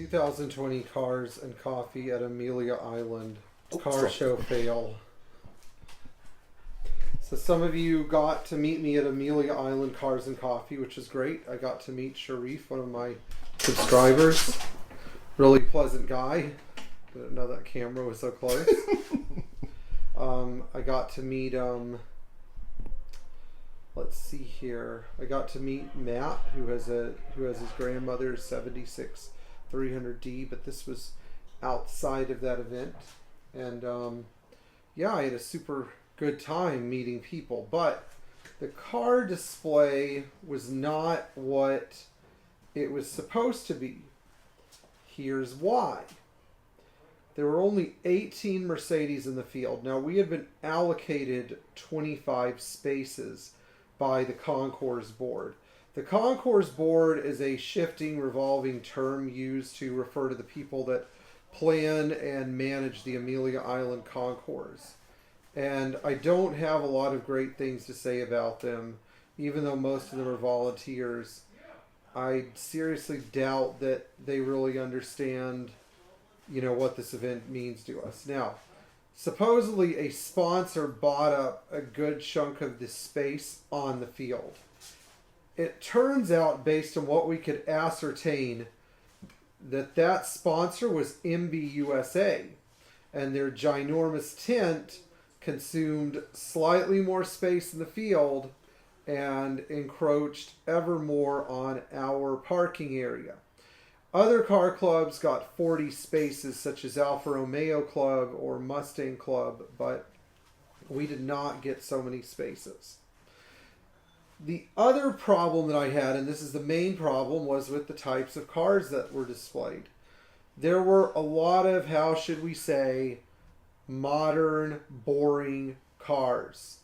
2020 Cars and Coffee at Amelia Island. Car sorry. show fail. So some of you got to meet me at Amelia Island Cars and Coffee, which is great. I got to meet Sharif, one of my subscribers. Really pleasant guy. Didn't know that camera was so close. I got to meet, let's see here. I got to meet Matt, who has his grandmother's 76 300D, but this was outside of that event. And yeah, I had a super good time meeting people, but the car display was not what it was supposed to be. Here's why. There were only 18 Mercedes in the field. Now, we had been allocated 25 spaces by the Concours Board. The Concours Board is a shifting, revolving term used to refer to the people that plan and manage the Amelia Island Concours. And I don't have a lot of great things to say about them, even though most of them are volunteers. I seriously doubt that they really understand, you know, what this event means to us. Now, supposedly a sponsor bought up a good chunk of the space on the field. It turns out, based on what we could ascertain, that sponsor was MB USA, and their ginormous tent consumed slightly more space in the field and encroached ever more on our parking area. Other car clubs got 40 spaces, such as Alfa Romeo Club or Mustang Club, but we did not get so many spaces. The other problem that I had, and this is the main problem, was with the types of cars that were displayed. There were a lot of, how should we say, modern, boring cars.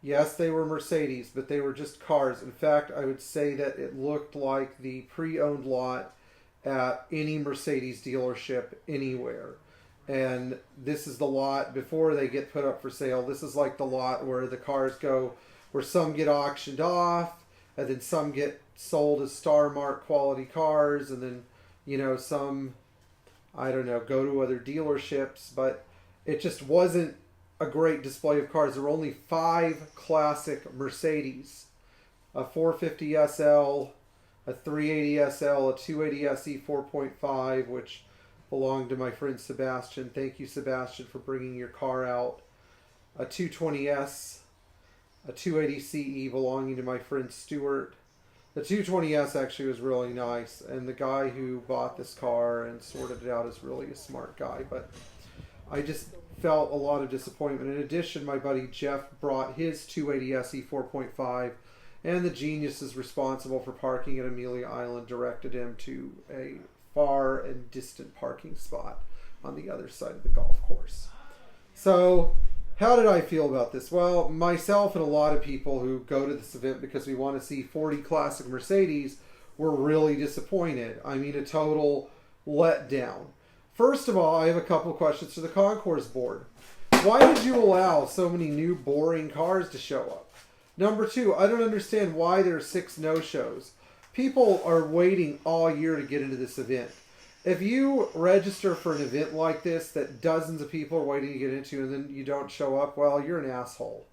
Yes, they were Mercedes, but they were just cars. In fact, I would say that it looked like the pre-owned lot at any Mercedes dealership anywhere. And this is the lot before they get put up for sale. This is like the lot where the cars go, where some get auctioned off, and then some get sold as Star Mark quality cars, and then, you know, some, I don't know, go to other dealerships. But it just wasn't a great display of cars. There were only 5 classic Mercedes. A 450 SL, a 380 SL, a 280 SE 4.5, which belonged to my friend Sebastian. Thank you, Sebastian, for bringing your car out. A 220S, a 280 CE belonging to my friend Stuart. The 220S actually was really nice, and the guy who bought this car and sorted it out is really a smart guy, but I just felt a lot of disappointment. In addition, my buddy Jeff brought his 280 SE 4.5, and the geniuses responsible for parking at Amelia Island directed him to a far and distant parking spot on the other side of the golf course. So, how did I feel about this? Well, myself and a lot of people who go to this event because we want to see 40 classic Mercedes were really disappointed. I mean, a total letdown. First of all, I have a couple of questions to the Concours Board. Why did you allow so many new boring cars to show up? Number 2, I don't understand why there are 6 no-shows. People are waiting all year to get into this event. If you register for an event like this that dozens of people are waiting to get into and then you don't show up, well, you're an asshole.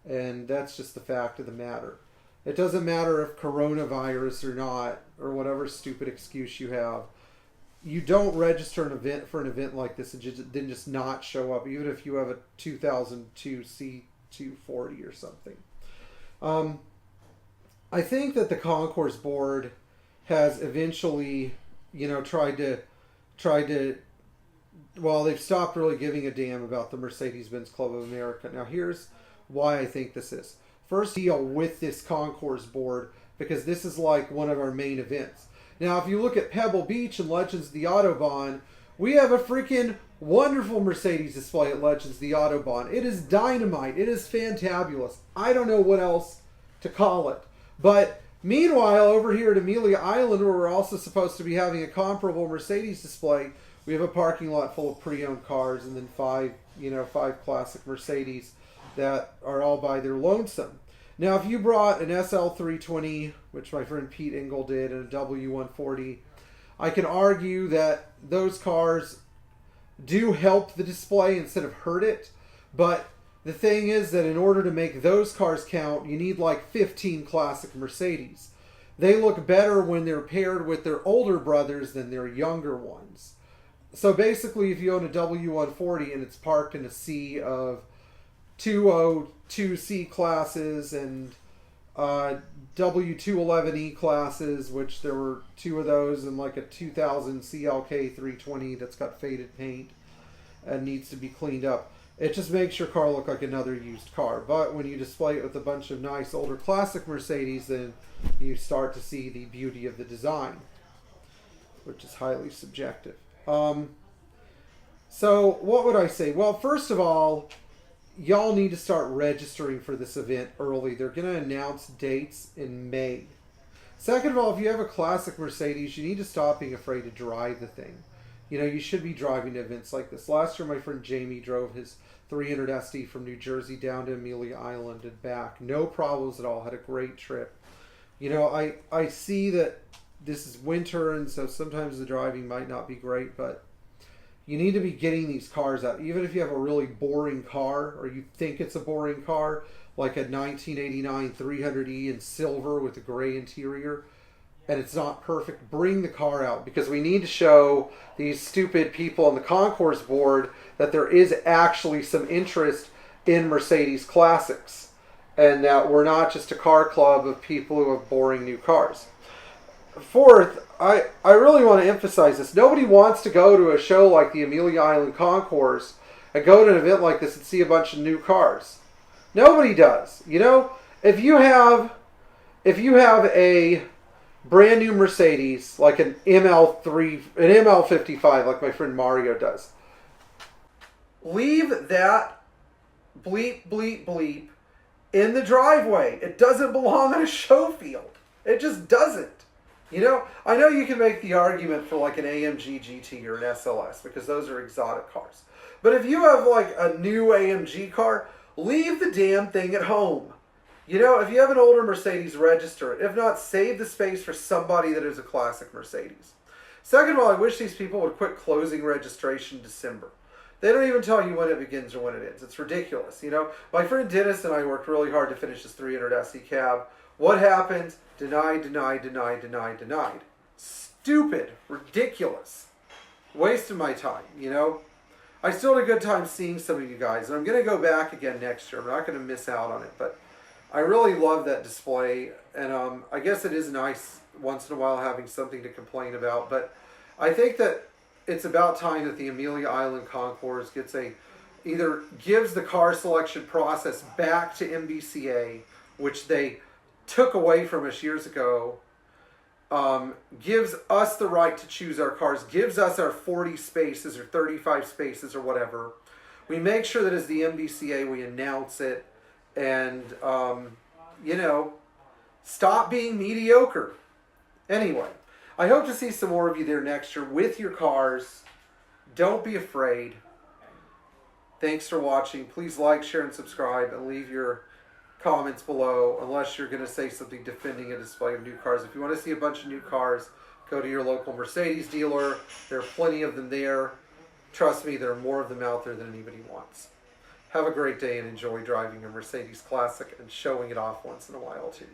And that's just the fact of the matter. It doesn't matter if coronavirus or not, or whatever stupid excuse you have. You don't register an event for an event like this and then just not show up, even if you have a 2002 C240 or something. I think that the Concours Board has eventually, you know, tried to, well, they've stopped really giving a damn about the Mercedes Benz Club of America. Now, here's why I think this is. First, deal with this Concours Board, because this is like one of our main events. Now, if you look at Pebble Beach and Legends of the Autobahn, we have a freaking wonderful Mercedes display at Legends of the Autobahn. It is dynamite. It is fantabulous. I don't know what else to call it. But meanwhile, over here at Amelia Island, where we're also supposed to be having a comparable Mercedes display, we have a parking lot full of pre-owned cars and then 5 classic Mercedes that are all by their lonesome. Now, if you brought an SL320, which my friend Pete Engel did, and a W140, I can argue that those cars do help the display instead of hurt it, but the thing is that in order to make those cars count, you need like 15 classic Mercedes. They look better when they're paired with their older brothers than their younger ones. So basically, if you own a W140 and it's parked in a sea of 202C classes and W211E classes, which there were 2 of those, and like a 2000 CLK 320 that's got faded paint and needs to be cleaned up. It just makes your car look like another used car. But when you display it with a bunch of nice older classic Mercedes, then you start to see the beauty of the design, which is highly subjective. So what would I say? Well, first of all, y'all need to start registering for this event early. They're going to announce dates in May. Second of all, if you have a classic Mercedes, you need to stop being afraid to drive the thing. You know, you should be driving to events like this. Last year, my friend Jamie drove his 300 SD from New Jersey down to Amelia Island and back. No problems at all. Had a great trip. You know, I see that this is winter, and so sometimes the driving might not be great, but you need to be getting these cars out. Even if you have a really boring car, or you think it's a boring car, like a 1989 300E in silver with a gray interior, and it's not perfect, bring the car out, because we need to show these stupid people on the concourse board that there is actually some interest in Mercedes classics, and that we're not just a car club of people who have boring new cars. Fourth, I really want to emphasize this. Nobody wants to go to a show like the Amelia Island Concourse and go to an event like this and see a bunch of new cars. Nobody does. You know, if you have a brand new Mercedes, like an ML55, like my friend Mario does, leave that bleep, bleep, bleep in the driveway. It doesn't belong on a show field. It just doesn't. You know, I know you can make the argument for like an AMG GT or an SLS because those are exotic cars. But if you have like a new AMG car, leave the damn thing at home. You know, if you have an older Mercedes, register it. If not, save the space for somebody that is a classic Mercedes. Second of all, I wish these people would quit closing registration in December. They don't even tell you when it begins or when it ends. It's ridiculous. You know, my friend Dennis and I worked really hard to finish this 300 SE cab. What happens? Denied, denied, denied, denied, denied. Stupid. Ridiculous. Waste of my time, you know. I still had a good time seeing some of you guys. And I'm going to go back again next year. I'm not going to miss out on it. But I really love that display. And I guess it is nice once in a while having something to complain about. But I think that it's about time that the Amelia Island Concourse either gives the car selection process back to MBCA, which they took away from us years ago, gives us the right to choose our cars, gives us our 40 spaces or 35 spaces or whatever. We make sure that as the MBCA we announce it, and, you know, stop being mediocre. Anyway, I hope to see some more of you there next year with your cars. Don't be afraid. Thanks for watching. Please like, share, and subscribe, and leave your comments below, unless you're going to say something defending a display of new cars. If you want to see a bunch of new cars, go to your local Mercedes dealer. There are plenty of them there. Trust me, there are more of them out there than anybody wants. Have a great day and enjoy driving a Mercedes Classic and showing it off once in a while too.